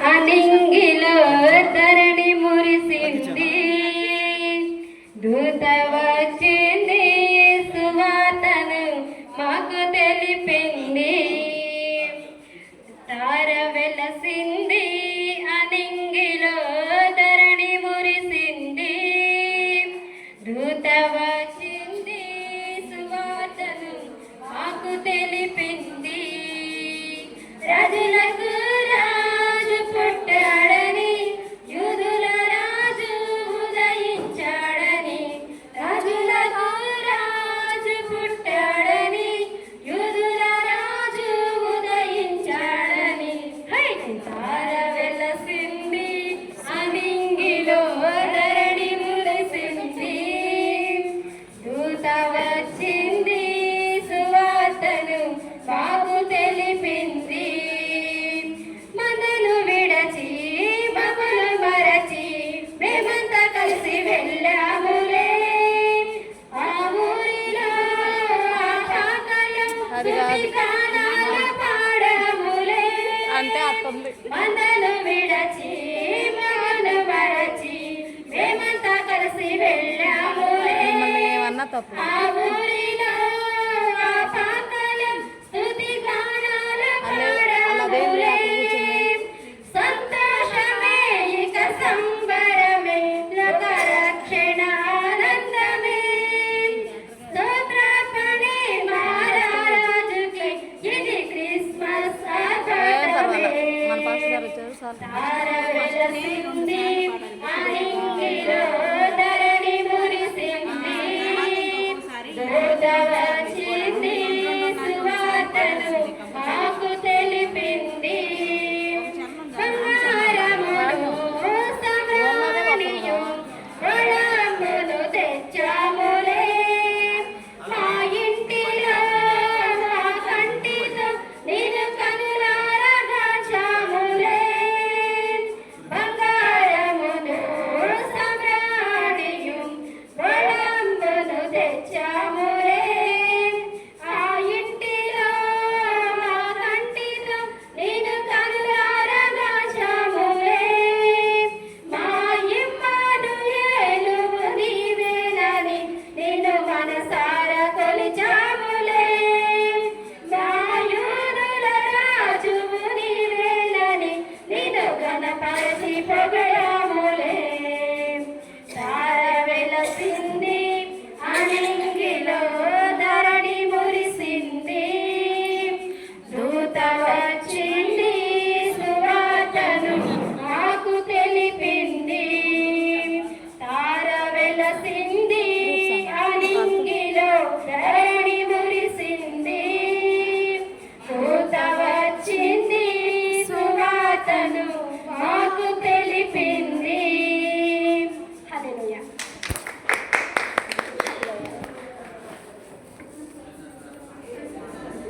అనింగిలో ధరణి మురిసింది, దూత వచ్చింది, సువార్తను మాకు తెలిపింది. తార వెలసింది, అనింగిలో ధరణి మురిసింది, దూత వచ్చింది, సువార్తను మాకు తెలిపింది. రాజులకు రాజు పుట్టాడని, యూదుల రాజు ఉదయించాడని. రాజులకు రాజు పుట్టాడని, యూదుల రాజు ఉదయించాడని. తార వెలసింది, అనింగిలో ధరణి మురిసింది, దూత వచ్చింది, సువార్తను మాకు తెలిపింది. మనను విడచి మమ్మను మరచి మేమంతా కలిసి వెళ్ళాములే, ఆ ఊరిలో ఆ పాకలో స్తుతిగానాల పాడాములే. మనను విడచి మమ్మను మరచి మేమంతా కలిసి వెళ్ళాములే, ఆ ఊరిలో ఆ పాకలో స్తుతిగానాల పాడాములే. సంతోషమే ఇక సంబరమే, లోక రక్షణ ఆనందమే. స్తోత్రార్పణే మహారాజుకి, ఇది క్రిస్మస్ ఆర్భాటమే. తార వెలసింది, అనింగిలో ధరణి మురిసింది, దూత వచ్చింది, సువార్తను మాకు తెలిపింది. బంగారమును సమృద్ధియు వరమును తెచ్చాములే, మా ఇంటిలో మా కంటితో నిన్ను కనులారగాచాములే. బంగారమును సమృద్ధియు వరమును తెచ్చాములే, ఆ ఇంటిలో మా కంటితో నిన్ను కనులారగాచాములే. మా ఇమ్మానుయేలువు నీవేనని నిన్ను మనసారా కొలిచాములే, మా యూదుల రాజువు నీవేనని నిన్ను ఘనపరచి పొగడాములే.